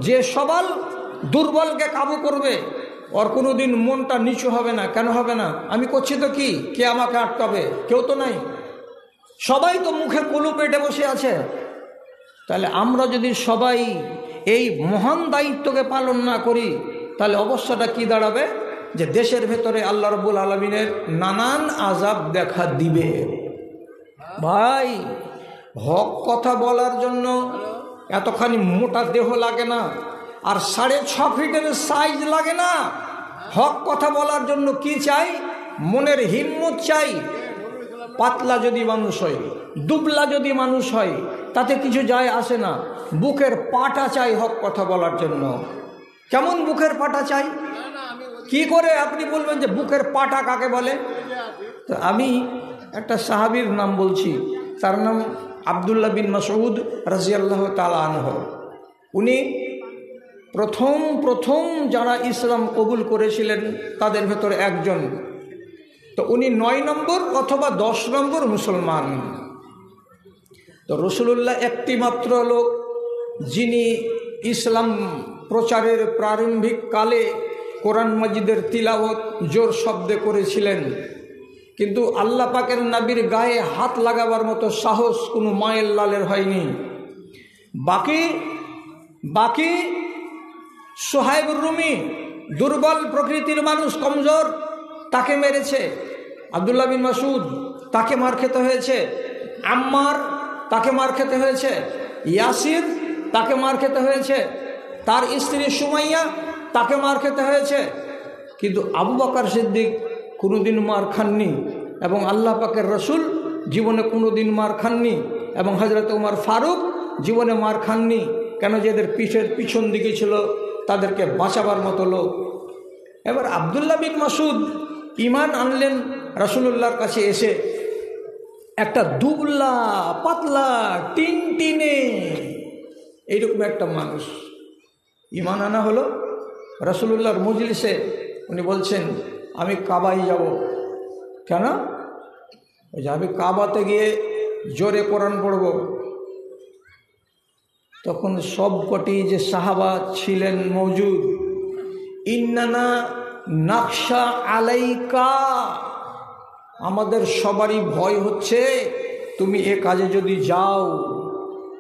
যে সবল দুর্বলকে কাবু করবে, ওর কোনো দিন মনটা নিচু হবে না। কেন হবে না? আমি করছি তো কি, কে আমাকে আটকাবে? কেউ তো নাই, সবাই তো মুখে কলু পেটে বসে আছে। তাহলে আমরা যদি সবাই এই মহান দায়িত্বকে পালন না করি, তাহলে অবস্থাটা কি দাঁড়াবে? যে দেশের ভেতরে আল্লাহ রাব্বুল আলামিনের নানান আযাব দেখা দিবে। ভাই, হক কথা বলার জন্য এতখানি মোটা দেহ লাগে না, আর 6.5 ফিটের সাইজ লাগে না। হক কথা বলার জন্য কি চাই? মনের হিম্মত চাই। পাতলা যদি মানুষ হয়, দুবলা যদি মানুষ হয়, তাতে কিছু যায় আসে না। বুকের পাটা চাই হক কথা বলার জন্য। কেমন বুকের পাটা চাই? কি করে আপনি বলবেন যে বুকের পাটা কাকে বলে? তো আমি একটা সাহাবীর নাম বলছি, তার নাম আব্দুল্লাহ বিন মাসউদ রাদিয়াল্লাহু তাআলা আনহু। উনি প্রথম যারা ইসলাম কবুল করেছিলেন তাদের ভেতরে একজন। তো উনি 9 নম্বর অথবা 10 নম্বর মুসলমান। তো রাসূলুল্লাহ একটি মাত্র লোক যিনি ইসলাম প্রচারের প্রারম্ভিক কালে কোরআন মাজিদের তিলাওয়াত জোর শব্দে করেছিলেন, কিন্তু আল্লাহ পাকের নবীর গায়ে হাত লাগাবার মতো সাহস কোনো মায়ের লালের হয়নি। বাকি সুহাইব রুমি দুর্বল প্রকৃতির মানুষ, কমজোর, তাকে মেরেছে। আব্দুল্লাহ বিন মাসউদ, তাকে মার খেতে হয়েছে। আম্মার, তাকে মার খেতে হয়েছে। ইয়াসির, তাকে মার খেতে হয়েছে। তার স্ত্রী সুমাইয়া, তাকে মার খেতে হয়েছে। কিন্তু আবু বকর সিদ্দিক কোনোদিন মার খাননি, এবং আল্লাহ পাকের রসুল জীবনে কোনোদিন মার খাননি, এবং হযরত ওমর ফারুক জীবনে মার খাননি। কেন? যে এদের পিছন দিকে ছিল তাদেরকে বাঁচাবার মতো লোক। এবার আব্দুল্লাহ বিন মাসউদ ঈমান আনলেন রাসূলুল্লাহর কাছে এসে। একটা দুবলা পাতলা টিনটিনে এইরকম একটা মানুষ ঈমান আনা হলো রাসূলুল্লাহর মজলিসে। উনি বলছেন, আমি কাবায় যাব। কেন? ওই যে আমি কাবাতে গিয়ে জোরে কোরআন পড়ব। তখন সবকটি যে সাহাবা ছিলেন মওজুদ, ইন্নানা নাকশা আলাইকা, আমাদের সবারই ভয় হচ্ছে তুমি এ কাজে যদি যাও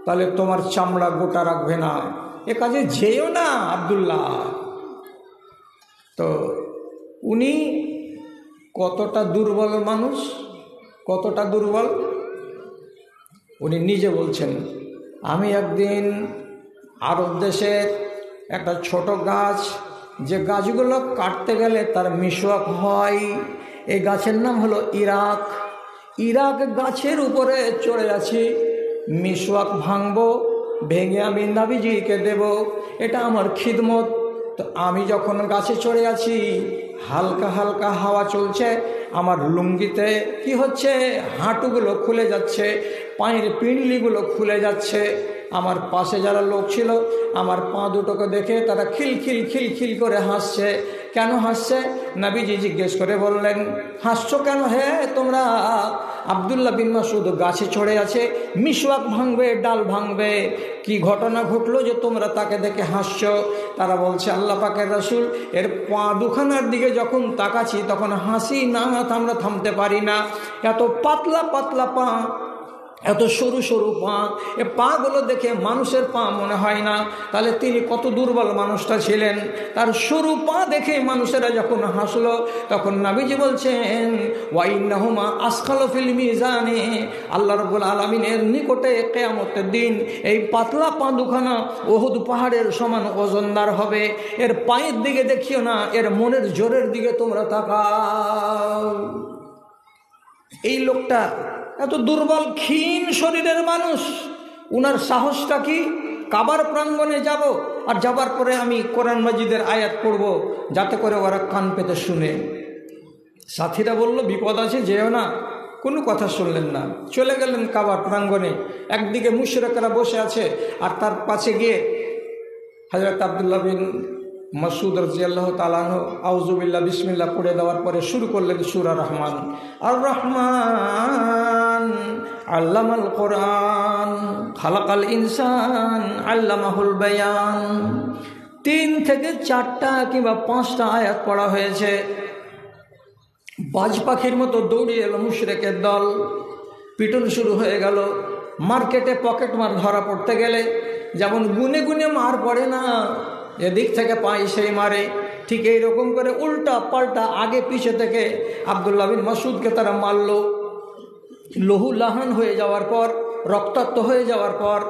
তাহলে তোমার চামড়া গোটা রাখবে না, এ কাজে যেও না আব্দুল্লাহ। তো উনি কতটা দুর্বল মানুষ, কতটা দুর্বল উনি নিজে বলছেন। আমি একদিন আরব দেশের একটা ছোট গাছ, যে গাছগুলো কাটতে গেলে তার মিসওয়াক হয়, এই গাছের নাম হলো ইরাক গাছের উপরে চড়ে আছি। মিসওয়াক ভাঙবো, ভেঙে আমি নবীজিকে দেব, এটা আমার খিদমত। তো আমি যখন গাছে চড়ে আছি, হালকা হালকা হাওয়া চলছে, আমার লুঙ্গিতে কি হচ্ছে, হাঁটুগুলো খুলে যাচ্ছে, পায়ের পিণ্ডলিগুলো খুলে যাচ্ছে। আমার পাশে যারা লোক ছিল আমার পা দুটোকে দেখে তারা খিলখিল খিলখিল করে হাসছে। কেন হাসছে? নবীজি জিজ্ঞেস করে বললেন, হাসছো কেন হে তোমরা? আব্দুল্লাহ বিন মাসউদ গাছে চড়ে আছে, মিসওয়াক ভাঙবে, ডাল ভাঙবে, কি ঘটনা ঘটলো যে তোমরা তাকে দেখে হাসছো? তারা বলছে, আল্লাহ পাকের রাসূল এর পা দুখানার দিকে যখন তাকাচ্ছি তখন হাসি না আমরা থামতে পারি না। এত পাতলা পাতলা পা, এত সরু সরু পা, এ পাগুলো দেখে মানুষের পা মনে হয় না। তাহলে তিনি কত দুর্বল মানুষটা ছিলেন। তার সরু পা দেখে মানুষেরা যখন হাসলো, তখন নবীজি বলছেন, ওয়াইন্নাহুমা আসকালু ফিল মিজানে, আল্লাহ রাব্বুল আলামিনের নিকটে কিয়ামতের দিন এই পাতলা পা দুখানা উহুদ পাহাড়ের সমান ওজনদার হবে। এর পায়ের দিকে দেখিও না, এর মনের জোরের দিকে তোমরা তাকাও। এই লোকটা এত দুর্বল ক্ষীণ শরীরের মানুষ, উনার সাহসটা কি? কাবার প্রাঙ্গণে যাব, আর যাবার পরে আমি কোরআন মাজিদের আয়াত পড়ব, যাতে করে ওরা কান পেতে শুনে। সাথীরা বলল, বিপদ আছে, যেও না। কোনো কথা শুনলেন না, চলে গেলেন কাবার প্রাঙ্গণে। একদিকে মুশরিকরা বসে আছে, আর তার পাশে গিয়ে হযরত আব্দুল্লাহ বিন মাসউদ রাদিয়াল্লাহু তাআলা আনহু আউযুবিল্লাহ বিসমিল্লাহ পড়ে দেওয়ার পরে শুরু করলেন সূরা রহমান। আর রহমান আল্লামাল কোরআন খালাকাল ইনসান আল্লামাহুল বায়ান। 3 থেকে 4টা কিংবা 5টা আয়াত পড়া হয়েছে। বাজ পাখির মতো দৌড়িয়ে এলো মুশরিকের দল, পিটন শুরু হয়ে গেল। মার্কেটে পকেট মার ধরা পড়তে গেলে যেমন গুনে গুনে মার পড়ে না, এদিক থেকে পাই সেই মারে, ঠিক এইরকম করে উল্টা পাল্টা আগে পিছে থেকে আব্দুল্লাহ বিন মাসউদকে তারা মারল। লহু লাহান হয়ে যাওয়ার পর, রক্তাক্ত হয়ে যাওয়ার পর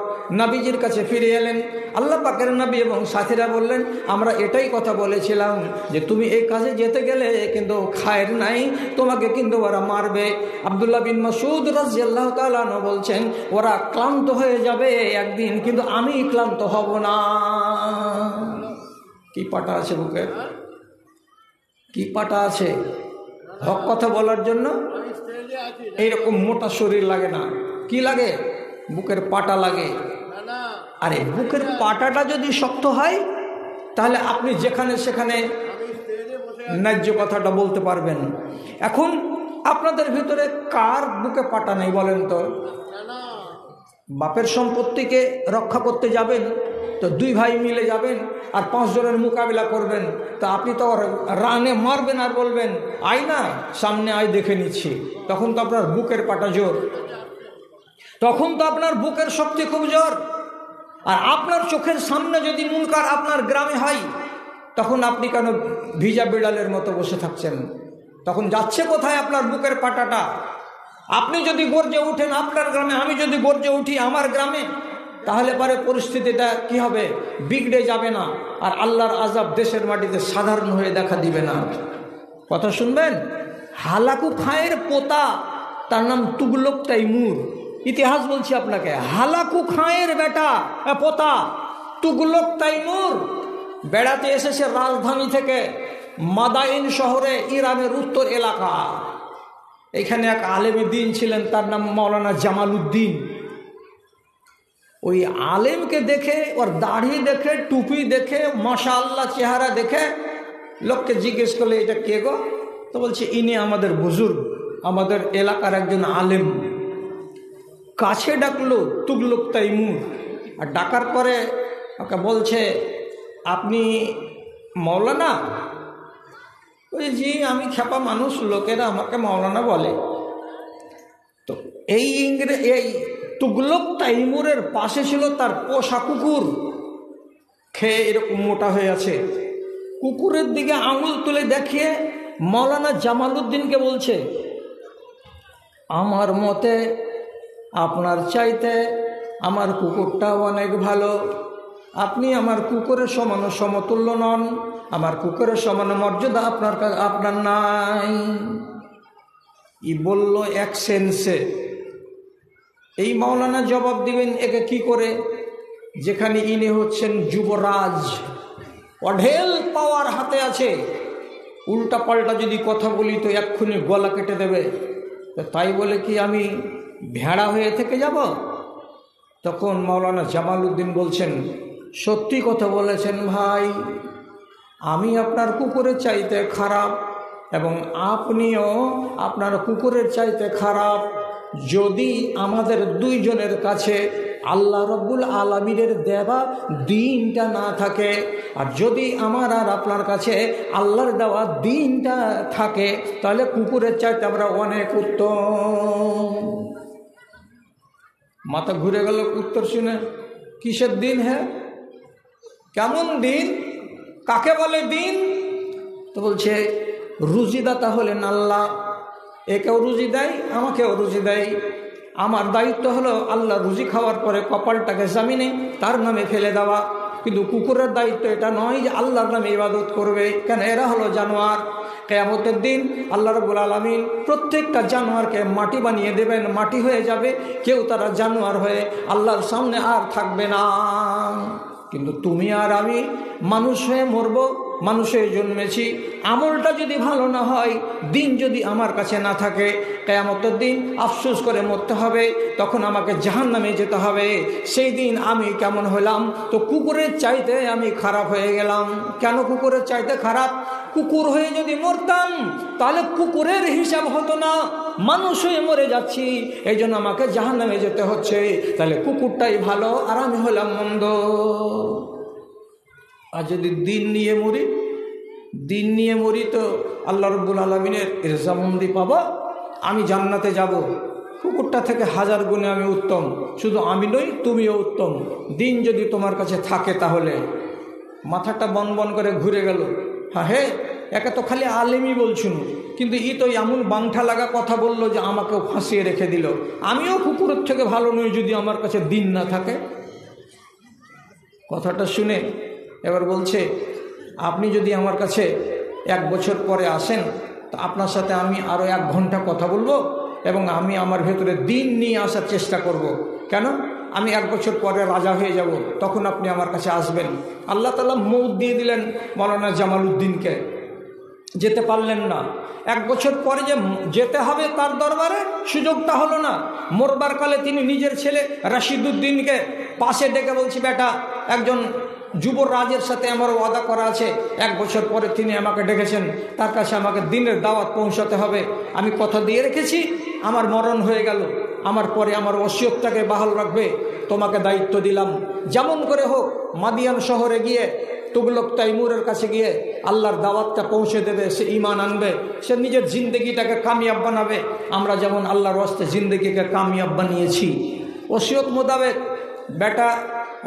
নবীজির কাছে ফিরে এলেন। আল্লাহ পাকের নবী এবং সাথীরা বললেন, আমরা এটাই কথা বলেছিলাম যে তুমি এই কাজে যেতে গেলে কিন্তু খায়ের নাই, তোমাকে কিন্তু ওরা মারবে। আব্দুল্লাহ বিন মাসউদ রাদিয়াল্লাহু তাআলা আনহু বলছেন, ওরা ক্লান্ত হয়ে যাবে একদিন, কিন্তু আমি ক্লান্ত হব না। কি পাটা আছে বুকে, কি পাটা আছে হক কথা বলার জন্য। এইরকম মোটা শরীর লাগে না, কি লাগে? বুকের পাটা লাগে। আরে বুকের পাটাটা যদি শক্ত হয় তাহলে আপনি যেখানে সেখানে ন্যায্য কথাটা বলতে পারবেন। এখন আপনাদের ভিতরে কার বুকে পাটা নেই বলেন তো? বাপের সম্পত্তিকে রক্ষা করতে যাবেন তো 2 ভাই মিলে যাবেন আর 5 জনের মোকাবিলা করবেন, তো আপনি তো রানে মারবেন আর বলবেন আয় না সামনে আয় দেখে নিচ্ছি। তখন তো আপনার বুকের পাটা জোর, তখন তো আপনার বুকের শক্তি খুব জোর। আর আপনার চোখের সামনে যদি মুনকার আপনার গ্রামে হয়, তখন আপনি কেন ভিজা বিড়ালের মতো বসে থাকছেন? তখন যাচ্ছে কোথায় আপনার বুকের পাটাটা? আপনি যদি গর্জে উঠেন আপনার গ্রামে, আমি যদি গর্জে উঠি আমার গ্রামে, তাহলে পরে পরিস্থিতিটা কি হবে? বিগড়ে যাবে না, আর আল্লাহর আযাব দেশের মাটিতে সাধারণ হয়ে দেখা দিবে না। কথা শুনবেন? হালাকু খায়ের পোতা, তার নাম তুগলক তাইমুর। ইতিহাস বলছি আপনাকে, হালাকু খায়ের বেটা পোতা তুগলক তাইমুর বেড়াতে এসেছে রাজধানী থেকে মাদাইন শহরে, ইরানের উত্তর এলাকা। এখানে এক আলেমে দ্বীন ছিলেন, তার নাম মাওলানা জামালউদ্দিন। ওই আলেমকে দেখে, ওর দাড়ি দেখে, টুপি দেখে, মাশাআল্লাহ চেহারা দেখে লোককে জিজ্ঞেস করলে এটা কে গো? তো বলছে ইনি আমাদের বুজুর্গ, আমাদের এলাকার একজন আলেম। কাছে ডাকলো তুগলক তাইমুর, আর ডাকার পরে ওকে বলছে আপনি মাওলানা? ওই জি আমি খেপা মানুষ, লোকেরা আমাকে মাওলানা বলে। তো এই তুগলক তাইমুরের পাশে ছিল তার পোষা কুকুর, খেয়ে এরকম মোটা হয়ে আছে। কুকুরের দিকে আঙুল তুলে দেখিয়ে মাওলানা জামালউদ্দিনকে বলছে, আমার মতে আপনার চাইতে আমার কুকুরটা অনেক ভালো, আপনি আমার কুকুরের সমান সমতুল্য নন, আমার কুকুরের সমান মর্যাদা আপনার নাই। ই বলল এক সেন্সে। এই মাওলানা জবাব দিবেন একে কি করে, যেখানে ইনি হচ্ছেন যুবরাজ, অঢেল পাওয়ার হাতে আছে, উল্টা পাল্টা যদি কথা বলি তো এক্ষুনি গলা কেটে দেবে। তাই বলে কি আমি ভেড়া হয়ে থেকে যাব? তখন মাওলানা জামালউদ্দিন বলছেন, সত্যি কথা বলেছেন ভাই, আমি আপনার কুকুরের চাইতে খারাপ এবং আপনিও আপনার কুকুরের চাইতে খারাপ। যদি আমাদের 2 জনের কাছে আল্লাহ রব্বুল আলামিনের দেওয়া দিনটা না থাকে, আর যদি আমার আর আপনার কাছে আল্লাহর দেওয়া দিনটা থাকে, তাহলে কুকুরের চাইতে আমরা অনেক উত্তম। মাথা ঘুরে গেল উত্তর শুনে। কিসের দিন? হ্যাঁ, কেমন দিন? কাকে বলে দিন? তো বলছে রুজিদাতা হলেন আল্লাহ, একেও রুজি দেয়, আমাকেও রুজি দেয়। আমার দায়িত্ব হলো আল্লাহ রুজি খাওয়ার পরে কপালটাকে জামিনে তার নামে ফেলে দেওয়া, কিন্তু কুকুরের দায়িত্ব এটা নয় যে আল্লাহর নামে ইবাদত করবে। কেন? এরা হলো জানোয়ার। কিয়ামতের দিন আল্লাহ রাব্বুল আলামিন প্রত্যেকটা জানোয়ারকে মাটি বানিয়ে দেবেন, মাটি হয়ে যাবে, কেউ তারা জানোয়ার হয়ে আল্লাহর সামনে আর থাকবে না। কিন্তু তুমি আর আমি মানুষ হয়ে মরব, মানুষের জন্মেছি, আমলটা যদি ভালো না হয়, দিন যদি আমার কাছে না থাকে, কিয়ামতের দিন আফসোস করে মরতে হবে, তখন আমাকে জাহান্নামে যেতে হবে। সেই দিন আমি কেমন হলাম? তো কুকুরের চাইতে আমি খারাপ হয়ে গেলাম। কেন কুকুরের চাইতে খারাপ? কুকুর হয়ে যদি মরতাম তাহলে কুকুরের হিসাব হতো না, মানুষ হয়ে মরে যাচ্ছি, এই জন্য আমাকে জাহান্নামে যেতে হচ্ছে। তাহলে কুকুরটাই ভালো আর আমি হলাম মন্দ। আর যদি দিন নিয়ে মরি তো আল্লাহ রাব্বুল আলামিনের ইরজামন্দি পাবো, আমি জান্নাতে যাব। কুকুরটা থেকে হাজার গুণে আমি উত্তম। শুধু আমি নই, তুমিও উত্তম। দিন যদি তোমার কাছে থাকে তাহলে। মাথাটা বন বন করে ঘুরে গেল। হ্যাঁ, একে তো খালি আলেমই বলছুন, কিন্তু ই তো এমন বাংঠা লাগা কথা বললো যে আমাকেও ফাঁসিয়ে রেখে দিল। আমিও কুকুরের থেকে ভালো নই যদি আমার কাছে দিন না থাকে। কথাটা শুনে এবার বলছে, আপনি যদি আমার কাছে 1 বছর পরে আসেন তো আপনার সাথে আমি আরও 1 ঘন্টা কথা বলবো এবং আমি আমার ভেতরে দিন নিয়ে আসার চেষ্টা করব। কেন? আমি 1 বছর পরে রাজা হয়ে যাব, তখন আপনি আমার কাছে আসবেন। আল্লাহ তাআলা মৌত দিয়ে দিলেন মাওলানা জামালউদ্দিনকে, যেতে পারলেন না। 1 বছর পরে যে যেতে হবে তার দরবারে, সুযোগটা হলো না। মরবার কালে তিনি নিজের ছেলে রাশিদুদ্দিনকে পাশে ডেকে বলছি, বেটা, একজন যুবরাজের সাথে আমার ওয়াদা করা আছে, 1 বছর পরে তিনি আমাকে ডেকেছেন, তার কাছে আমাকে দিনের দাওয়াত পৌঁছাতে হবে। আমি কথা দিয়ে রেখেছি, আমার মরণ হয়ে গেল, আমার পরে আমার ওসিয়তটাকে বহাল রাখবে, তোমাকে দায়িত্ব দিলাম। যেমন করে হোক মাদিয়ান শহরে গিয়ে তুগলক তাইমুরের কাছে গিয়ে আল্লাহর দাওয়াতটা পৌঁছে দেবে, সে ঈমান আনবে, সে নিজের জিন্দগিটাকে কামিয়াব বানাবে। আমরা যেমন আল্লাহর ওয়াস্তে জিন্দগিকে কামিয়াব বানিয়েছি। ওসিয়ত মোতাবেক বেটা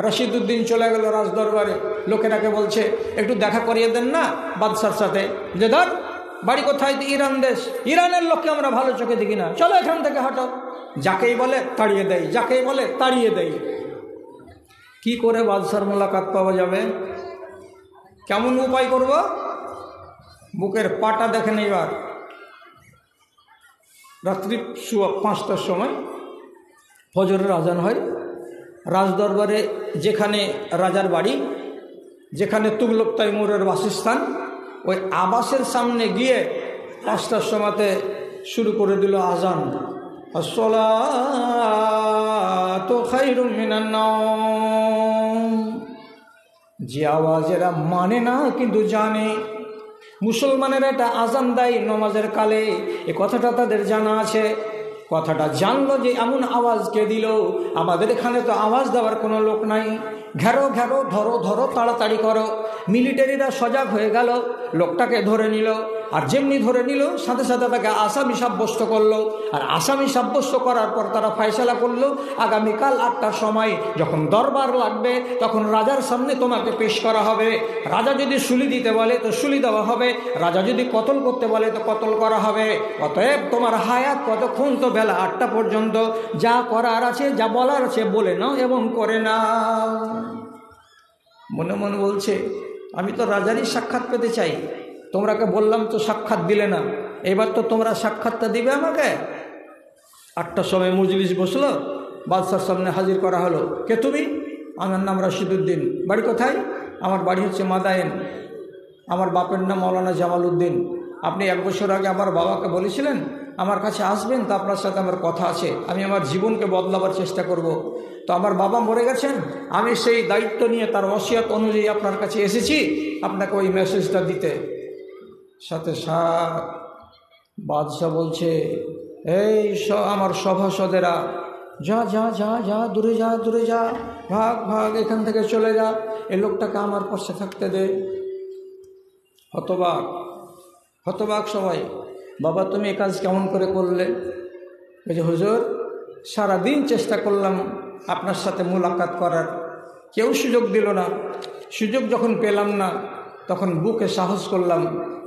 রশিদুদ্দিন চলে গেল রাজদরবারে। লোকেরাকে বলছে, একটু দেখা করিয়ে দেন না বাদশার সাথে। যে ধর, বাড়ি কোথায়? ইরান দেশ। ইরানের লোককে আমরা ভালো চোখে দেখি না, চলো এখান থেকে হটো। যাকেই বলে তাড়িয়ে দেয়, যাকেই বলে তাড়িয়ে দেয়। কি করে বাদশার মোলাকাত পাওয়া যাবে? কেমন উপায় করব? বুকের পাটা দেখেন। এবার রাত্রি 5টার সময় ফজরের আজান হয়। রাজদরবারে যেখানে রাজার বাড়ি, যেখানে তুগলক তাইমুরের বাসস্থান, ওই আবাসের সামনে গিয়ে 5টার সময়তে শুরু করে দিল আজান। আসসালাতু খায়রুম মিনান নাওম। যে আওয়াজ এরা মানে না কিন্তু জানে, মুসলমানেরা এটা আজান দেয় নমাজের কালে, এ কথাটা তাদের জানা আছে। কথাটা জানলো যে এমন আওয়াজ কে দিল। আমাদের এখানে তো আওয়াজ দেওয়ার কোনো লোক নাই। ঘেরো ঘেরো, ধরো ধরো, তাড়াতাড়ি করো। মিলিটারিরা সজাগ হয়ে গেল, লোকটাকে ধরে নিল। আর যেমনি ধরে নিল, সাথে সাথে তাকে আসামি সাব্যস্ত করলো। আর আসামি সাব্যস্ত করার পর তারা ফয়সালা করলো, আগামীকাল 8টার সময় যখন দরবার লাগবে তখন রাজার সামনে তোমাকে পেশ করা হবে। রাজা যদি সুলি দিতে বলে তো সুলি দেওয়া হবে, রাজা যদি কতল করতে বলে তো কতল করা হবে। অতএব তোমার হায়াত কতক্ষণ? তো বেলা 8টা পর্যন্ত। যা করার আছে, যা বলার আছে বলে নাও এবং করে নাও। মনে মনে বলছে, আমি তো রাজারই সাক্ষাৎ পেতে চাই, তোমরাকে বললাম তো সাক্ষাৎ দিলে না, এবার তো তোমরা সাক্ষাৎটা দিবে আমাকে। 8টার সময় মজলিস বসলো, বাদশার সামনে হাজির করা হলো। কে তুমি? আমার নাম রশিদুদ্দিন। বাড়ি কোথায়? আমার বাড়ি হচ্ছে মাদায়েন। আমার বাপের নাম মাওলানা জামালউদ্দিন। আপনি 1 বছর আগে আমার বাবাকে বলেছিলেন আমার কাছে আসবেন, তো আপনার সাথে আমার কথা আছে, আমি আমার জীবনকে বদলাবার চেষ্টা করব। তো আমার বাবা মরে গেছেন, আমি সেই দায়িত্ব নিয়ে তার ওসিয়ত অনুযায়ী আপনার কাছে এসেছি আপনাকে ওই মেসেজটা দিতে। সাথে সাথ বাদশাহ বলছে, এই আমার সভাসদেরা, যা যা যা যা, দূরে যা, দূরে যা, ভাগ ভাগ, এখান থেকে চলে যা, এই লোকটাকে আমার পাশে থাকতে দে। হতবাক হতবাক সবাই। বাবা তুমি এ কাজ কেমন করে করলে? বলছে, হুজুর সারাদিন চেষ্টা করলাম আপনার সাথে মুলাকাত করার, কেউ সুযোগ দিল না। সুযোগ যখন পেলাম না তখন বুকে সাহস করলাম,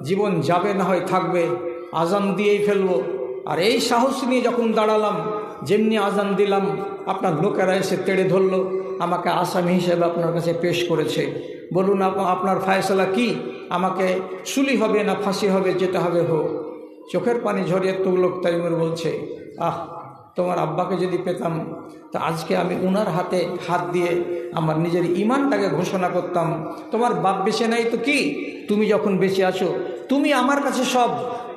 জীবন যাবে না হয় থাকবে, আজান দিয়েই ফেলবো। আর এই সাহস নিয়ে যখন দাঁড়ালাম, যেমনি আজান দিলাম আপনার লোকেরা এসে তেড়ে ধরলো, আমাকে আসামি হিসেবে আপনার কাছে পেশ করেছে। বলুন আপনার ফয়সালা কি? আমাকে সুলি হবে না ফাঁসি হবে? যেতে হবে হোক। চোখের পানি ঝরিয়ে তুগলক তাইমুর বলছে, আহ তোমার আব্বাকে যদি পেতাম তা আজকে আমি উনার হাতে হাত দিয়ে আমার নিজের ইমানটাকে ঘোষণা করতাম। তোমার বাপ বেঁচে নাই তো কি, তুমি যখন বেঁচে আছো তুমি আমার কাছে সব,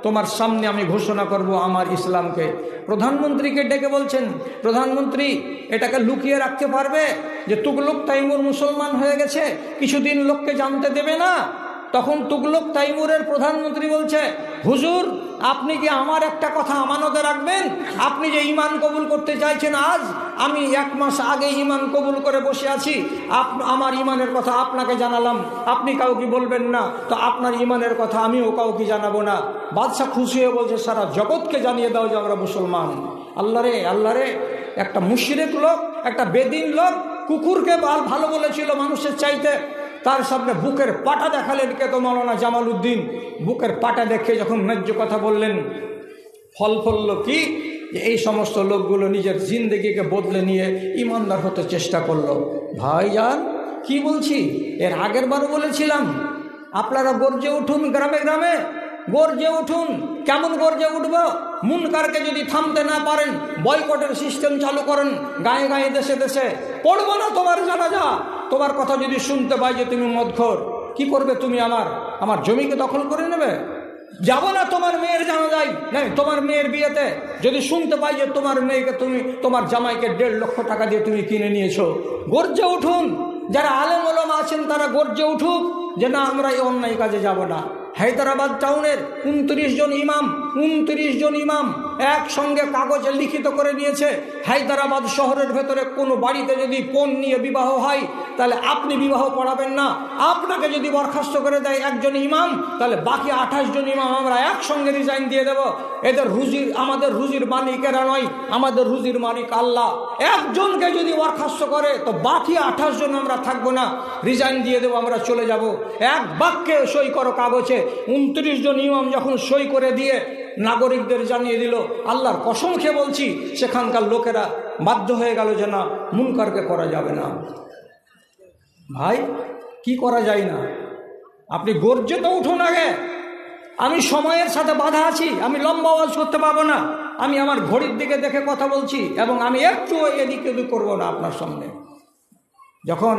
তোমার সামনে আমি ঘোষণা করব আমার ইসলামকে। প্রধানমন্ত্রীকে ডেকে বলছেন, প্রধানমন্ত্রী এটাকে লুকিয়ে রাখতে পারবে যে তুগলক তাইমুর মুসলমান হয়ে গেছে, কিছুদিন লোককে জানতে দেবে না? তখন তুগলক তাইমুরের প্রধানমন্ত্রী বলছে, হুজুর আপনি কি আমার একটা কথা আমানতে রাখবেন? আপনি যে ঈমান কবুল করতে চাইছেন আজ, আমি 1 মাস আগে ঈমান কবুল করে বসে আছি, আমার ঈমানের কথা আপনাকে জানালাম, আপনি কাউকে বলবেন না, তো আপনার ঈমানের কথা আমিও কাউকে জানাবো না। বাদশাহ খুশি হয়ে বলছে, সারা জগৎকে জানিয়ে দাও যে আমরা মুসলমান। আল্লাহ রে, একটা মুশরিক লোক, একটা বেদিন লোক কুকুরকে ভালো বলেছিল মানুষের চাইতে, তার সামনে বুকের পাটা দেখালেন কে তো মাওলানা জামাল উদ্দিন। বুকের পাটা দেখে যখন ন্যায্য কথা বললেন, ফল ফলল কি, যে এই সমস্ত লোকগুলো নিজের জিন্দেগিকে বদলে নিয়ে ইমানদার হতে চেষ্টা করলো। ভাইজান কি বলছি, এর আগের বারও বলেছিলাম আপনারা গর্জে উঠুন, গ্রামে গ্রামে গর্জে উঠুন। কেমন গর্জে উঠব? মুনকারকে যদি থামতে না পারেন বয়কটের সিস্টেম চালু করেন, গায়ে গায়ে দেশে দেশে। পড়বো না তোমার জানাজা, তোমার কথা যদি শুনতে পাই যে তুমি মদখোর, কি করবে তুমি? আমার জমিকে দখল করে নেবে? যাব না তোমার মেয়ের জানাজায়, নাই তোমার মেয়ের বিয়েতে যদি শুনতে পাই যে তোমার মেয়েকে তুমি, তোমার জামাইকে 1.5 লক্ষ টাকা দিয়ে তুমি কিনে নিয়েছো। গর্জে উঠুন, যারা আলেম ওলামা আছেন তারা গর্জে উঠুক যে না, আমরা এই অন্যায় কাজে যাব না। হায়দ্রাবাদ টাউনের 29 জন ইমাম একসঙ্গে কাগজে লিখিত করে নিয়েছে, হায়দ্রাবাদ শহরের ভেতরে কোনো বাড়িতে যদি পণ নিয়ে বিবাহ হয় তাহলে আপনি বিবাহ পড়াবেন না। আপনাকে যদি বরখাস্ত করে দেয় একজন ইমাম, তাহলে বাকি 28 জন ইমাম আমরা একসঙ্গে রিজাইন দিয়ে দেব। এদের রুজির, আমাদের রুজির মালিক এরা নয়, আমাদের রুজির মালিক আল্লাহ। একজনকে যদি বরখাস্ত করে তো বাকি 28 জন আমরা থাকবো না, রিজাইন দিয়ে দেবো, আমরা চলে যাব। এক বাক্যে সই করো কাগজে। 29 জন ইমাম যখন সই করে দিয়ে নাগরিকদের জানিয়ে দিল, আল্লাহর কসম খেয়ে বলছি সেখানকার লোকেরা বাধ্য হয়ে গেল যে না, মুনকারকে করা যাবে না। ভাই কি করা যায় না? আপনি গর্জে তো উঠুন আগে। আমি সময়ের সাথে বাধা আছি, আমি লম্বা আওয়াজ করতে পারবো না। আমি আমার ঘড়ির দিকে দেখে কথা বলছি এবং আমি একটু এদিক ওদিক করবো না আপনার সামনে। যখন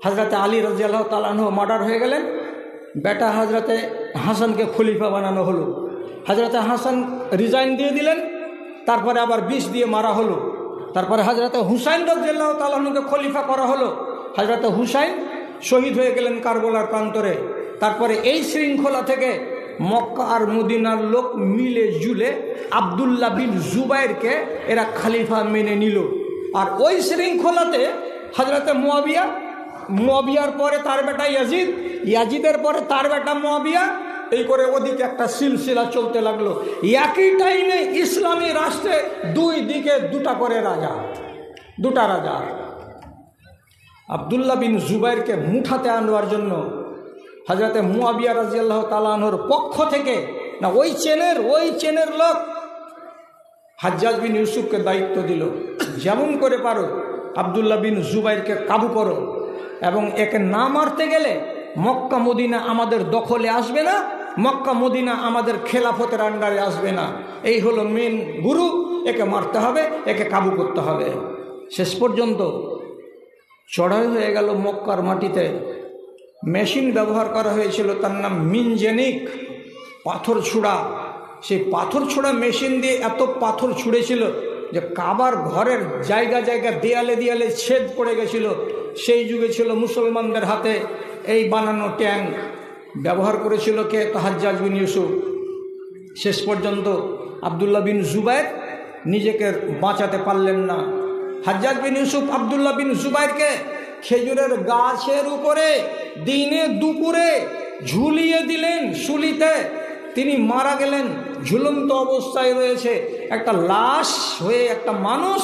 হযরতে আলী রাদিয়াল্লাহু তাআলা আনহু মার্ডার হয়ে গেলেন, বেটা হযরতে হাসানকে খলিফা বানানো হলো। হযরতে হাসান রিজাইন দিয়ে দিলেন, তারপরে আবার বিষ দিয়ে মারা হলো। তারপরে হযরতে হুসাইন রাদিয়াল্লাহু তাআলা আনহুকে খলিফা করা হলো। হযরতে হুসাইন শহীদ হয়ে গেলেন কারবালার প্রান্তরে। তারপরে এই শৃঙ্খলা থেকে মক্কা আর মদিনার লোক মিলে জুলে আব্দুল্লাহ বিন জুবাইরকে এরা খলিফা মেনে নিল। আর ওই শৃঙ্খলাতে হযরতে মুয়াবিয়ার পরে তার বেটা ইয়াজিদ, ইয়াজিদের পরে তার বেটা মুয়াবিয়া, এই করে ওদিকে একটা সিলসিলা চলতে লাগলো। একই টাইমে ইসলামী রাষ্ট্রে 2 দিকে 2টা করে রাজা, 2টা রাজা। আব্দুল্লাহ বিন জুবাইরকে মুঠাতে আনবার জন্য হযরতে মুয়াবিয়া রাদিয়াল্লাহু তাআলা আনহুর পক্ষ থেকে না, ওই চেনের লোক হাজ্জাজ বিন ইউসুফকে দায়িত্ব দিল, যেমন করে পারো আব্দুল্লাহ বিন জুবাইরকে কাবু করো, এবং একে না মারতে গেলে মক্কা মদিনা আমাদের দখলে আসবে না, মক্কা মদিনা আমাদের খেলাফতের আন্ডারে আসবে না। এই হলো মেন গুরু, একে মারতে হবে, একে কাবু করতে হবে। শেষ পর্যন্ত চড়াই হয়ে গেল মক্কার মাটিতে। মেশিন ব্যবহার করা হয়েছিল, তার নাম মিনজেনিক, পাথর ছুঁড়া। সেই পাথর ছোড়া মেশিন দিয়ে এত পাথর ছুঁড়েছিল যে কাবার ঘরের জায়গা জায়গা দেয়ালে দেয়ালে ছেদ পড়ে গেছিল। সেই যুগে ছিল মুসলমানদের হাতে এই বানানো ট্যাঙ্ক, ব্যবহার করেছিল কে? হাজ্জাজ বিন ইউসুফ। শেষ পর্যন্ত আব্দুল্লাহ বিন জুবাইর নিজেকে বাঁচাতে পারলেন না। হাজ্জাজ বিন ইউসুফ আব্দুল্লাহ বিন জুবাইরকে খেজুরের গাছের উপরে দিনে দুপুরে ঝুলিয়ে দিলেন শুলিতে। তিনি মারা গেলেন, ঝুলন্ত অবস্থায় রয়েছে। একটা লাশ হয়ে একটা মানুষ,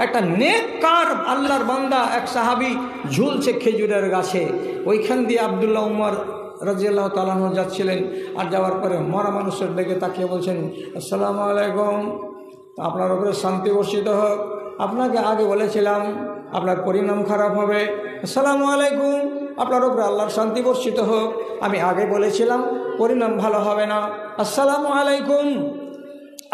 একটা নেককার আল্লাহর বান্দা, এক সাহাবী ঝুলছে খেজুরের গাছে। ওইখান দিয়ে আব্দুল্লাহ উমর রাদিয়াল্লাহু তাআলা আনহু যাচ্ছিলেন, আর যাওয়ার পরে মরা মানুষের দিকে তাকিয়ে বলছেন, আসসালামু আলাইকুম, আপনার উপরে শান্তি বর্ষিত হোক। আপনাকে আগে বলেছিলাম আপনার পরিণাম খারাপ হবে। আসসালামু আলাইকুম, আপনার উপরে আল্লাহর শান্তি বর্ষিত হোক। আমি আগে বলেছিলাম পরিণাম ভালো হবে না। আসসালামু আলাইকুম,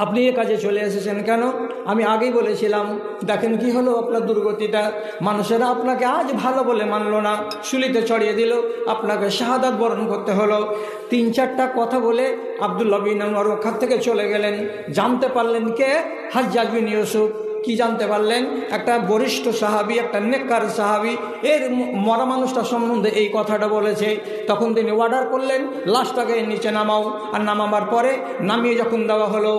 আপনি এ কাজে চলে এসেছেন কেন? আমি আগেই বলেছিলাম, দেখেন কি হলো আপনার দুর্গতিটা। মানুষেরা আপনাকে আজ ভালো বলে মানলো না, শুলিতে চড়িয়ে দিল, আপনাকে শাহাদাত বরণ করতে হলো। 3-4টা কথা বলে আব্দুল্লাহ বিন উমর ওখান থেকে চলে গেলেন। জানতে পারলেন কে? হাজ্জাজ বিন ইউসুফ। কি জানতে পারলেন? একটা বরিষ্ঠ সাহাবী, একটা নেককার সাহাবী এর মরা মানুষটা সম্বন্ধে এই কথাটা বলেছে। তখন তিনি অর্ডার করলেন, লাশটাকে নিচে নামাও। আর নামাবার পরে নামিয়ে যখন দেওয়া হলো,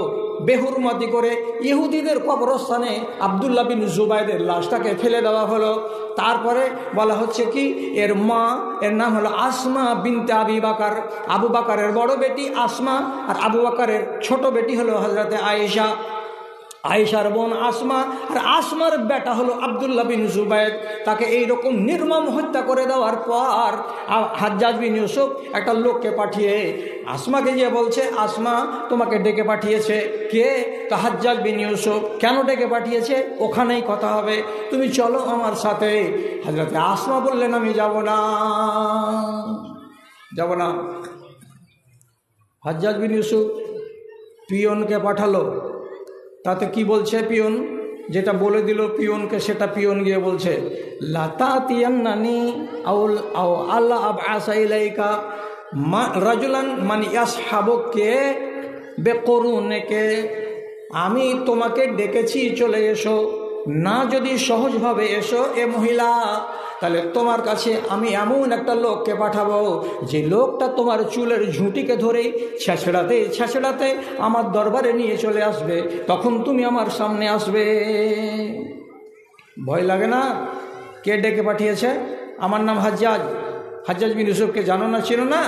বেহুরমতি করে ইহুদিদের কবরস্থানে আব্দুল্লাহ বিন জুবাইরের লাশটাকে ফেলে দেওয়া হলো। তারপরে বলা হচ্ছে কি, এর মা, এর নাম হলো আসমা বিনতে আবি বাকার। আবু বাকারের বড় বেটি আসমা, আর আবু বাকারের ছোট বেটি হলো হযরতে আয়েশা। আয়েশার বোন আসমা, আর আসমার বেটা হলো আব্দুল্লাহ বিন জুবাইর। তাকে এইরকম নির্মম হত্যা করে দেওয়ার পর হাজ্জাজ বিন ইউসুফ একটা লোককে পাঠিয়ে আসমাকে গিয়ে বলছে, আসমা তোমাকে ডেকে পাঠিয়েছে। কে? তো হাজ্জাজ বিন ইউসুফ। কেন ডেকে পাঠিয়েছে? ওখানেই কথা হবে, তুমি চলো আমার সাথে। হযরতে আসমা বললেন, আমি যাব না, যাব না। হাজ্জাজ বিন ইউসুফ পিয়নকে পাঠালো। তাতে কি বলছে পিয়ন? যেটা বলে দিল পিয়নকে, সেটা পিয়ন গিয়ে বলছে, লাতাতিয়ান্নানি আউল আও আল্লাহ আবআসা ইলাইকা রাজুলান মান ইয়াসহাবুকে বিকুরুনিকে। আমি তোমাকে ডেকেছি, চলে এসো। না যদি সহজভাবে এসো এ মহিলা, তাহলে তোমার কাছে আমি এমন একটা লোককে পাঠাবো, যে লোকটা তোমার চুলের ঝুঁটিকে ধরেই ছেঁচড়াতে ছেঁচড়াতে আমার দরবারে নিয়ে চলে আসবে, তখন তুমি আমার সামনে আসবে। ভয় লাগে না? কে ডেকে পাঠিয়েছে? আমার নাম হাজ্জাজ, হাজ্জাজ বিন ইউসুফকে জানো না, চিনো না?